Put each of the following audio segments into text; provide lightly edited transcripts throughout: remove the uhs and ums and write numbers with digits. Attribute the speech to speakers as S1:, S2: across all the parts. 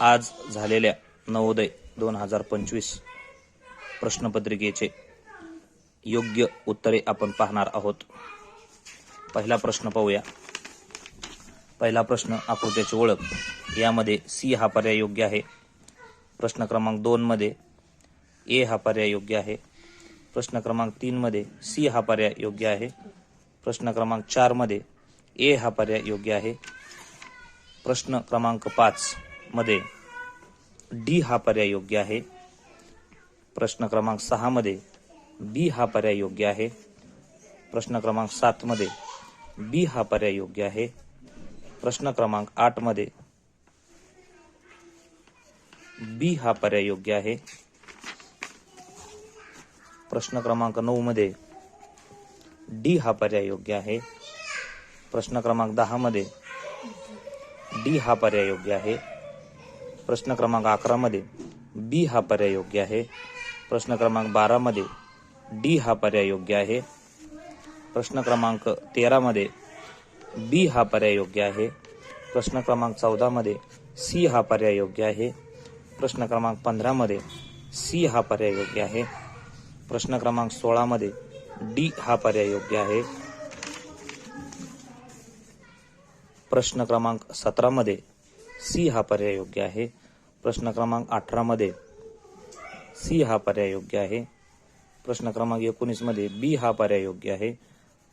S1: आज झालेल्या नवोदय 2025 प्रश्नपत्रिकेचे योग्य उत्तरे आपण पाहणार आहोत। पहिला प्रश्न पाहूया। पहिला प्रश्न आकृत्याची ओळख, यामध्ये सी हा पर्याय योग्य आहे। प्रश्न क्रमांक 2 मध्ये ए हा पर्याय योग्य आहे। प्रश्न क्रमांक 3 मध्ये सी हा पर्याय योग्य आहे। प्रश्न क्रमांक 4 मध्ये ए हा पर्याय योग्य आहे। प्रश्न क्रमांक 5 मध्ये डी हा पर्याय योग्य आहे। प्रश्न क्रमांक 6 मध्ये बी हा पर्याय योग्य आहे। प्रश्न क्रमांक 7 मध्ये बी हा पर्याय योग्य आहे। प्रश्न क्रमांक 8 मध्ये बी हा पर्याय योग्य आहे। प्रश्न क्रमांक 9 मध्ये डी हा पर्याय योग्य आहे। प्रश्न क्रमांक 10 मध्ये डी हा पर्याय योग्य आहे। प्रश्न क्रमांक 11 मध्ये बी हा पर्याय योग्य आहे। प्रश्न क्रमांक 12 मध्ये डी हा पर्याय योग्य आहे। प्रश्न क्रमांक 13 मध्ये बी हा पर्याय योग्य आहे। प्रश्न क्रमांक 14 मध्ये सी हा पर्याय योग्य आहे। प्रश्न क्रमांक 15 मध्ये सी हा पर्याय योग्य आहे। प्रश्न क्रमांक 16 मध्ये डी हा पर्याय योग्य आहे। प्रश्न क्रमांक 17 मध्ये सी हा पर्याय योग्य आहे। प्रश्न क्रमांक 18 मध्ये सी हा पर्याय योग्य आहे। प्रश्न क्रमांक 19 मध्ये बी हा पर्याय योग्य आहे।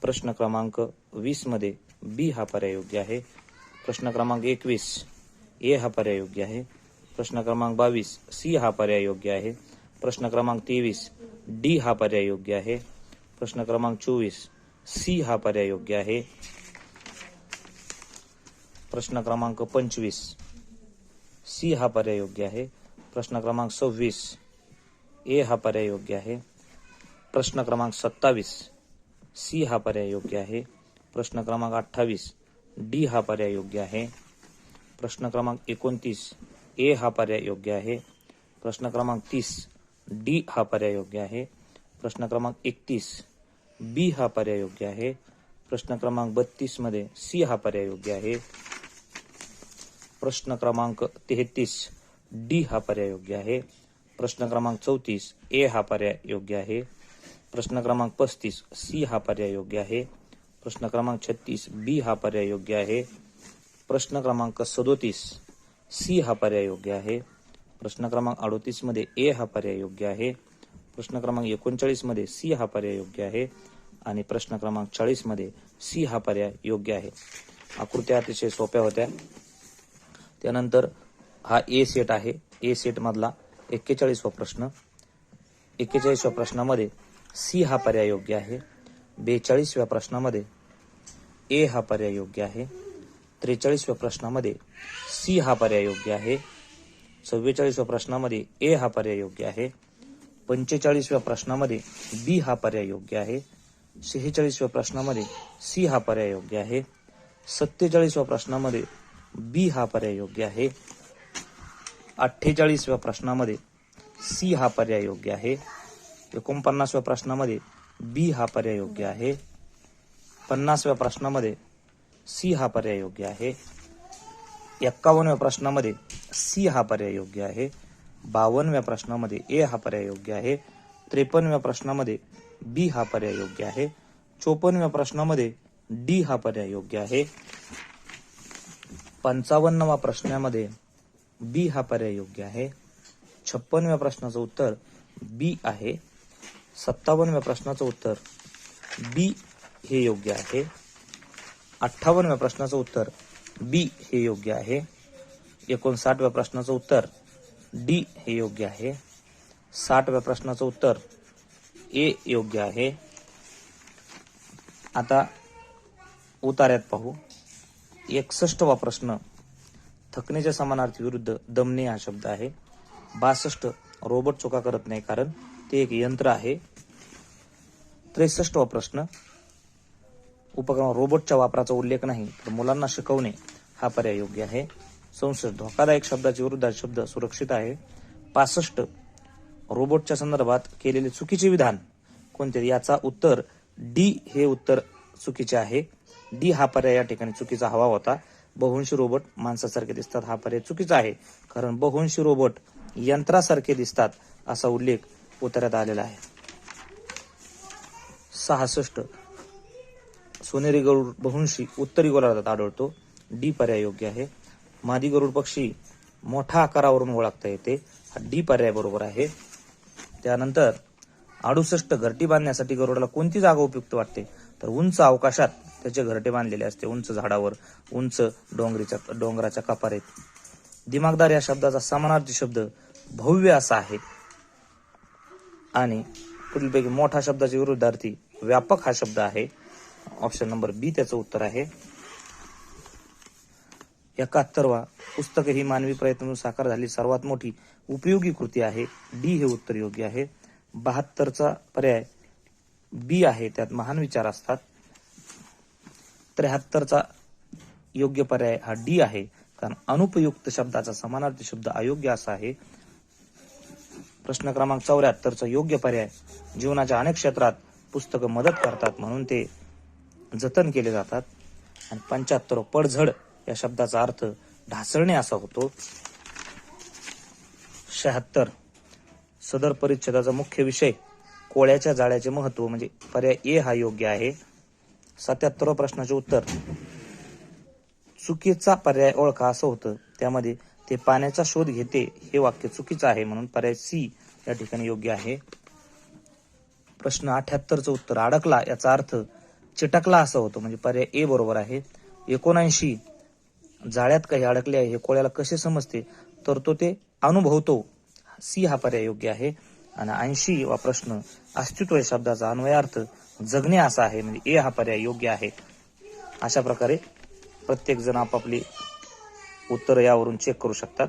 S1: प्रश्न क्रमांक 20 मध्ये बी हा पर्याय योग्य आहे। प्रश्न क्रमांक 21 ए हा पर्याय योग्य आहे। प्रश्न क्रमांक 22 सी हा पर्याय योग्य आहे। प्रश्न क्रमांक 23 डी हा पर्याय योग्य आहे। प्रश्न क्रमांक 24 सी हा पर्याय योग्य आहे। प्रश्न क्रमांक 25 सी हा पर्याय योग्य आहे। प्रश्न क्रमांक 26 ए हा पर्याय योग्य आहे। प्रश्न क्रमांक 27 सी हा पर्याय योग्य आहे। प्रश्न क्रमांक 28 डी हा पर्याय योग्य आहे। प्रश्न क्रमांक 29 ए हा पर्याय योग्य आहे। प्रश्न क्रमांक 30 डी हा पर्याय योग्य आहे। प्रश्न क्रमांक 31 बी हा पर्याय योग्य आहे। प्रश्न क्रमांक 32 मध्ये सी हा पर्याय योग्य आहे। प्रश्न क्रमांक 33 डी हा पर्याय योग्य आहे। प्रश्न क्रमांक 34 ए हा पर्याय योग्य आहे। प्रश्न क्रमांक 35 सी हा पर्याय योग्य आहे। प्रश्न क्रमांक 36 बी हा पर्याय योग्य आहे। प्रश्न क्रमांक 37 सी हा पर्याय योग्य आहे। प्रश्न क्रमांक 38 मध्ये ए हा पर्याय योग्य आहे। प्रश्न क्रमांक 39 मध्ये सी हा पर्याय योग्य आहे आणि प्रश्न क्रमांक 40 मध्ये सी हा पर्याय योग्य आहे। आकृत्या अतिशय सोप्या होत्या। त्यानंतर हा ए सेट आहे। ए सेट मधला 41वा प्रश्न। 41व्या प्रश्नामध्ये सी हा पर्याय योग्य आहे। 42व्या प्रश्नामध्ये ए हा पर्याय योग्य आहे। 43व्या प्रश्नामध्ये सी हा पर्याय योग्य आहे। 44व्या प्रश्नामध्ये ए हा पर्याय योग्य आहे। 45व्या प्रश्नामध्ये बी हा पर्याय योग्य आहे। 46व्या प्रश्नामध्ये सी हा पर्याय योग्य आहे। 47व्या प्रश्नामध्ये बी हा पर्याय योग्य आहे। 48व्या प्रश्नामध्ये सी हा पर्याय योग्य आहे। 49व्या प्रश्नामध्ये बी हा पर्याय योग्य आहे। 50व्या प्रश्नामध्ये सी हा पर्याय योग्य आहे। 51व्या प्रश्नामध्ये सी हा पर्याय योग्य आहे। 52व्या प्रश्नामध्ये ए हा पर्याय योग्य आहे। 53व्या प्रश्नामध्ये बी हा पर्याय योग्य आहे। 54व्या प्रश्नामध्ये डी हा पर्याय योग्य आहे। 55व्या प्रश्नामध्ये बी हा पर्याय योग्य आहे। 56व्या प्रश्नाचं उत्तर बी आहे। 57व्या प्रश्नाचं उत्तर बी हे योग्य आहे। 58व्या प्रश्नाचं उत्तर बी हे योग्य आहे। 59व्या प्रश्नाचं उत्तर डी हे योग्य आहे। 60व्या प्रश्नाचं उत्तर ए योग्य आहे। आता उतार्यात पाहू। 61वा प्रश्न, थकण्याच्या समानार्थी विरुद्ध दमणे हा शब्द आहे। 62 रोबोट चुका करत नाही कारण ते एक यंत्र आहे। 63वा प्रश्न, उपक्रम रोबोटच्या वापराचा उल्लेख नाही तर मुलांना शिकवणे हा पर्याय योग्य आहे। 64 धोकादायक शब्दाच्या विरुद्ध शब्द सुरक्षित आहे। 65 रोबोटच्या संदर्भात केलेले चुकीचे विधान कोणते, याचा उत्तर डी हे उत्तर चुकीचे आहे। डी हा पर्याय या ठिकाणी चुकीचा हवा होता। बहुवंशी रोबोट माणसासारखे दिसतात हा पर्याय चुकीचा आहे, कारण बहुवंशी रोबोट यंत्रासारखे दिसतात असा उल्लेख उत्तरात आलेला आहे. 66 सोनेरी गरुड बहुवंशी उत्तरी गोलार्धात आढळतो. डी पर्याय योग्य आहे. मादी गरुड पक्षी मोठ्या आकारावरून ओळखता येते हा डी पर्याय बरोबर आहे. त्यानंतर 68 घरटी बांधण्यासाठी गरुडाला कोणती जागा उपयुक्त वाटते, तर उंच अवकाशात त्याचे घरटे बांधलेले असते, उंच झाडावर, उंच डोंगराच्या कपारीत. दिमागदार या शब्दाचा समानार्थी शब्द भव्य असा आहे आणि पुढीलपैकी मोठा शब्दाचे विरुद्धार्थी व्यापक हा शब्द आहे. ऑप्शन नंबर बी त्याचं उत्तर आहे. 71 पुस्तक ही मानवी प्रयत्नातून साकार झालेली सर्वात मोठी उपयोगी कृती आहे. डी हे उत्तर योग्य आहे. 72 पर्याय बी आहे, त्यात महान विचार असतात. 73 योग्य पर्याय हा डी आहे, कारण अनुपयुक्त शब्दाचा समानार्थी शब्द अयोग्य असा आहे. प्रश्न क्रमांक 74 योग्य पर्याय जीवनाच्या अनेक क्षेत्रात पुस्तकं मदत करतात म्हणून ते जतन केले जातात. आणि 75 पडझड या शब्दाचा अर्थ ढासळणे असा होतो. 76 सदर परिच्छेदाचा मुख्य विषय कोळ्याच्या जाळ्याचे महत्व म्हणजे पर्याय ए हा योग्य आहे. 77 प्रश्नाचे उत्तर चुकीचा पर्याय ओळखा असं होतं, त्यामध्ये ते पाण्याचा शोध घेते हे वाक्य चुकीचं आहे म्हणून पर्याय सी या ठिकाणी योग्य आहे. प्रश्न 78 उत्तर अडकला याचा अर्थ चिटकला असं होतं म्हणजे पर्याय ए बरोबर आहे. 79 जाळ्यात काही अडकले आहे हे कोळ्याला कसे समजते, तर तो ते अनुभवतो, सी हा पर्याय योग्य आहे. आणि 80 वा प्रश्न अस्तित्व या शब्दाचा अन्वयार्थ जगणे असा आहे म्हणजे ए हा पर्याय योग्य आहे. अशा प्रकारे प्रत्येक जण आपापली उत्तर यावरून चेक करू शकतात.